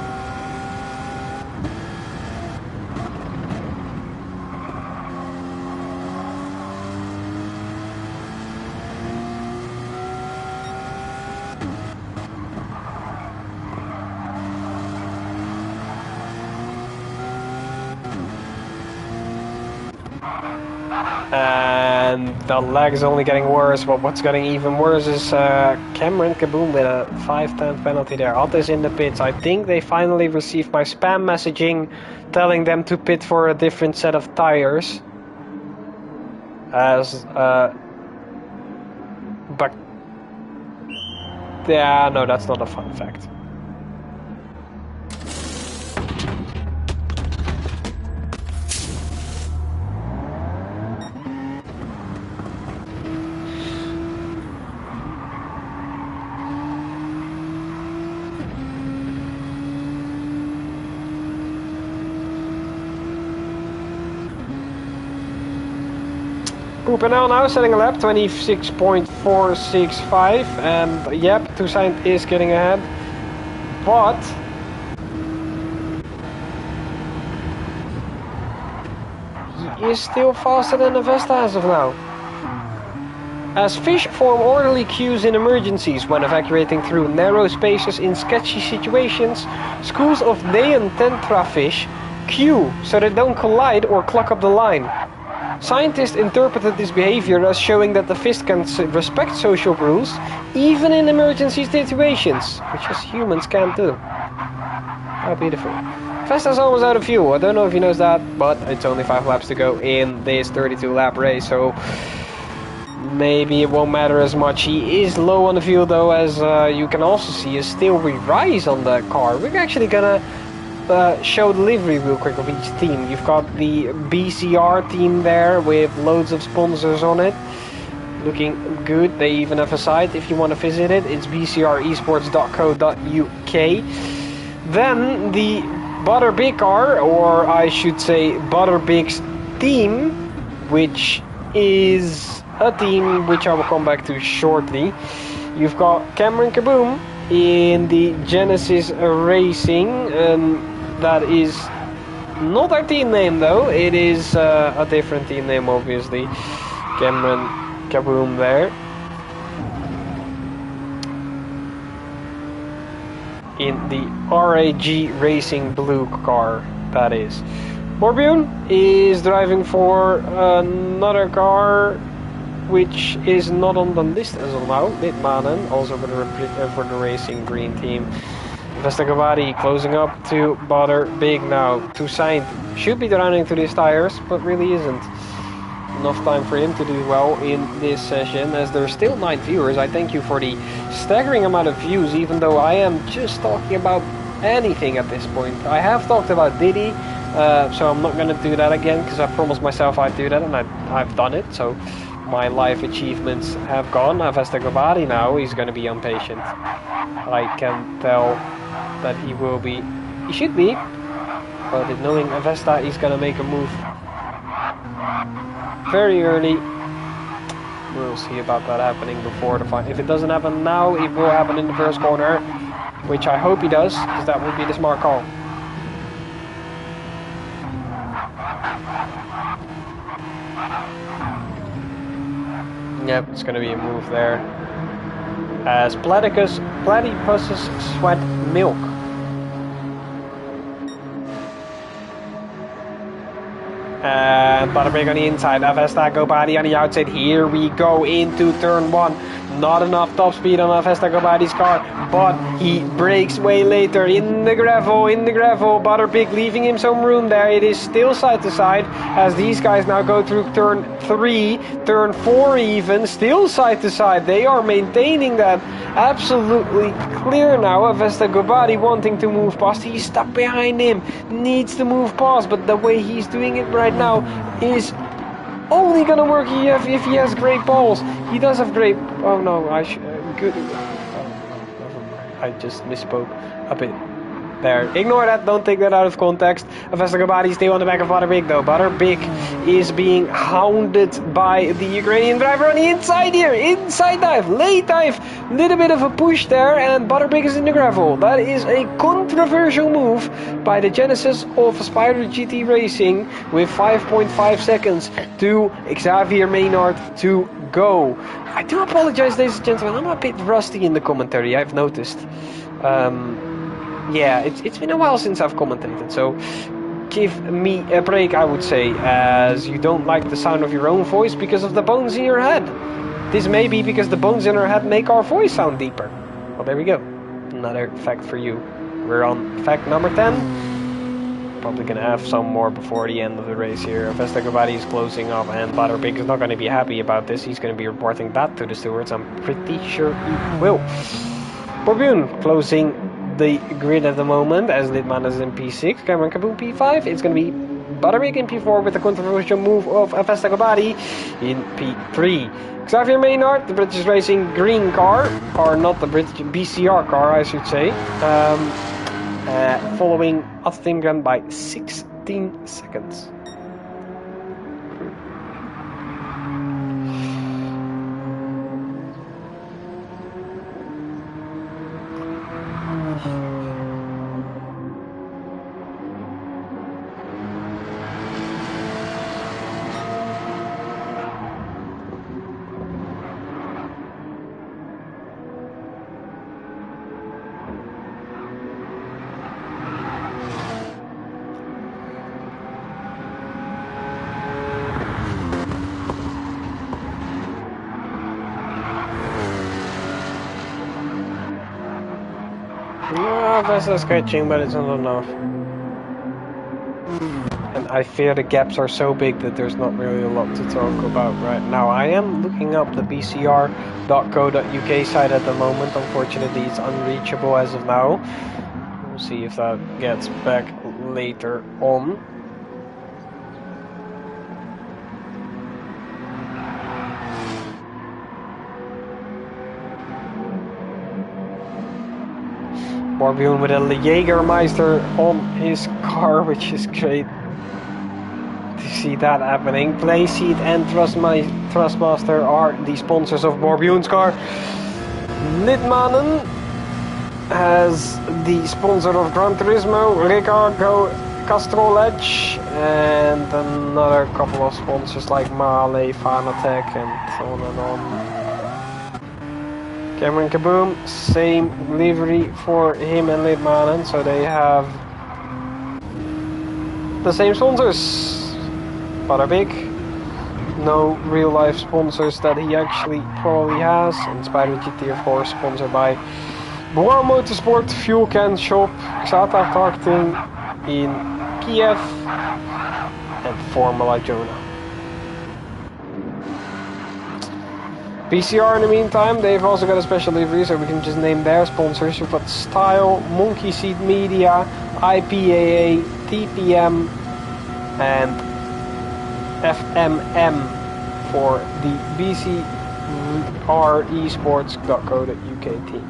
And the lag is only getting worse, but what's getting even worse is Cameron Kaboom with a 5/10 penalty there. Otto's in the pits. I think they finally received my spam messaging telling them to pit for a different set of tires. As, but, yeah, no, that's not a fun fact. Poupinel now setting a lap, 26.465, and yep, Toussaint is getting ahead, but he is still faster than Avesta as of now. As fish form orderly queues in emergencies when evacuating through narrow spaces in sketchy situations, schools of Neantentra fish queue so they don't collide or clog up the line. Scientists interpreted this behavior as showing that the fish can respect social rules even in emergency situations, which us humans can't do. How beautiful. Vesta's almost out of fuel. I don't know if he knows that, but it's only 5 laps to go in this 32 lap race, so maybe it won't matter as much. He is low on the fuel though, as you can also see a still rise on the car. We're actually gonna show the livery real quick of each team. You've got the BCR team there with loads of sponsors on it. Looking good. They even have a site if you want to visit it. It's bcresports.co.uk. Then the Butterbig car, or I should say Butterbig's team, which is a team which I will come back to shortly. You've got Cameron Kaboom in the Genesis Racing, that is not our team name though, it is a different team name obviously. Cameron Kaboom there. In the RAG Racing blue car, that is. Borbune is driving for another car which is not on the list as of now, Litmanen, also for the Racing Green team. Vestagovadi closing up to Butterbig now. Toussaint should be running through these tires, but really isn't. Enough time for him to do well in this session, as there's still 9 viewers. I thank you for the staggering amount of views, even though I am just talking about anything at this point. I have talked about Diddy, so I'm not going to do that again, because I promised myself I'd do that, and I've done it, so my life achievements have gone. Vestagovadi now, he's going to be impatient. I can tell that he will be, he should be, but knowing Avesta, he's going to make a move very early. We'll see about that happening before the final. If it doesn't happen now, it will happen in the first corner, which I hope he does, because that would be the smart call. Yep, it's going to be a move there. As platypuses sweat milk. And Butterbig on the inside, Avesta Gobadi on the outside. Here we go into turn 1. Not enough top speed on Avestagobadi's car, but he brakes way later in the gravel, Butterpig leaving him some room there. It is still side to side as these guys now go through turn 3, turn 4 even, still side to side. They are maintaining that absolutely clear now. Avestagobadi wanting to move past, he's stuck behind him, needs to move past, but the way he's doing it right now is only gonna work if he has great balls. He does have great. Oh no, good. I just misspoke a bit. There, ignore that, don't take that out of context. Avestagobadi still on the back of Butterpig though. Butterpig is being hounded by the Ukrainian driver on the inside here. Inside dive, late dive, little bit of a push there, and Butterpig is in the gravel. That is a controversial move by the Genesis of Spider GT Racing with 5.5 seconds to Xavier Maynard to go. I do apologize, ladies and gentlemen, I'm a bit rusty in the commentary, I've noticed. Yeah, it's been a while since I've commentated, so give me a break, I would say, as you don't like the sound of your own voice because of the bones in your head. This may be because the bones in our head make our voice sound deeper. Well, there we go. Another fact for you. We're on fact number 10. Probably gonna have some more before the end of the race here. Avestagobadi is closing up, and Butterpig is not gonna be happy about this. He's gonna be reporting that to the stewards. I'm pretty sure he will. Borbune closing the grid at the moment as Lidman is in P6, Cameron Kaboom P5. It's going to be Butterpig in P4 with the controversial move of Avestagobadi in P3. Xavier Maynard, the British Racing green car, or not the British BCR car, I should say, following Attendgren by 16 seconds. That's scratching, but it's not enough. And I fear the gaps are so big that there's not really a lot to talk about right now. I am looking up the bcr.co.uk site at the moment. Unfortunately, it's unreachable as of now. We'll see if that gets back later on. Borbune with a Jägermeister on his car, which is great to see that happening. Playseat and Thrustmaster are the sponsors of Borbune's car. Lidmanen has the sponsor of Gran Turismo, Ricardo Castrol Edge, and another couple of sponsors like Male, Fanatec, and on and on. Cameron Kaboom, same livery for him and Lidmanen, so they have the same sponsors. Butterpig, no real life sponsors that he actually probably has, and Spider GT of course sponsored by Bois Motorsport, Fuel Can Shop, Xata Karting in Kiev, and Formula Jonah. BCR in the meantime, they've also got a special livery, so we can just name their sponsors. We've got Style, Monkey Seed Media, IPAA, TPM, and FMM for the BCResports.co.uk team.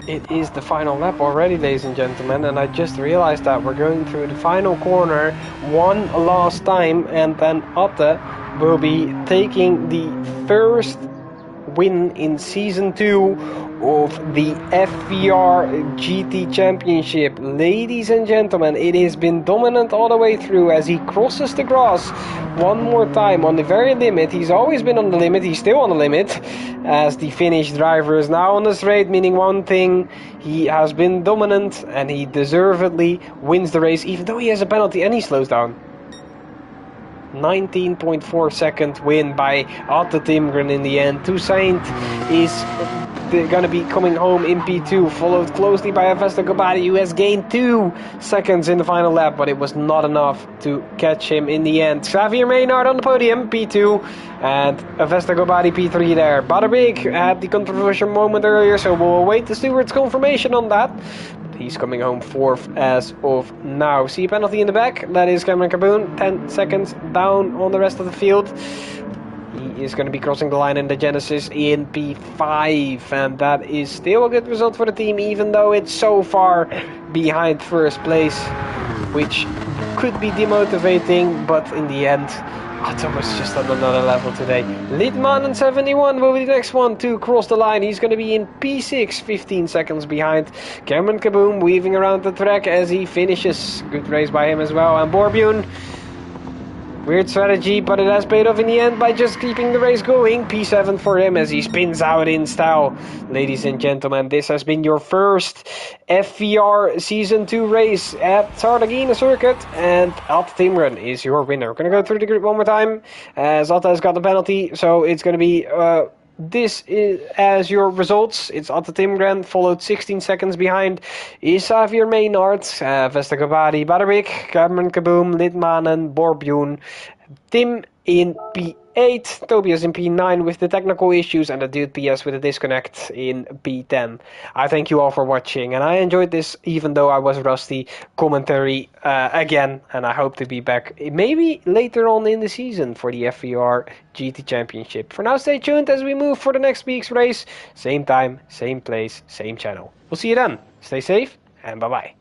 It is the final lap already, ladies and gentlemen, and I just realized that we're going through the final corner one last time, and then Otte will be taking the first win in Season 2 of the FVR GT Championship. Ladies and gentlemen, it has been dominant all the way through as he crosses the grass one more time on the very limit. He's always been on the limit, he's still on the limit as the Finnish driver is now on the straight, meaning one thing, he has been dominant and he deservedly wins the race, even though he has a penalty and he slows down. 19.4 second win by Otto Timgren in the end. Toussaint is going to be coming home in P2, followed closely by Avesta Gobadi, who has gained 2 seconds in the final lap, but it was not enough to catch him in the end. Xavier Maynard on the podium, P2, and Avesta Gobadi P3 there. Butterbig had the controversial moment earlier, so we'll await the steward's confirmation on that. He's coming home 4th as of now. See a penalty in the back. That is Cameron Caboon. 10 seconds down on the rest of the field. He is going to be crossing the line in the Genesis in P5. And that is still a good result for the team, even though it's so far behind first place, which could be demotivating. But in the end, Otto was just on another level today. Lidman and 71 will be the next one to cross the line. He's going to be in P6, 15 seconds behind. Cameron Kaboom weaving around the track as he finishes. Good race by him as well. And Borbjorn, weird strategy, but it has paid off in the end by just keeping the race going. P7 for him as he spins out in style. Ladies and gentlemen, this has been your first FVR Season 2 race at Sardegna circuit, and Otto Timgren is your winner. We're going to go through the grid one more time, as Otto has got the penalty, so it's going to be... this is as your results. It's Otto Timgren, followed 16 seconds behind is Xavier Maynard, Vesta Gabadi, Butterwick, Cameron Kaboom, Lidmanen, Borbjorn, Tim in P8, Tobias in P9 with the technical issues, and the dude PS with a disconnect in P10. I thank you all for watching, and I enjoyed this even though I was rusty commentary again, and I hope to be back maybe later on in the season for the FVR GT Championship. For now, stay tuned as we move for the next week's race. Same time, same place, same channel. We'll see you then. Stay safe, and bye-bye.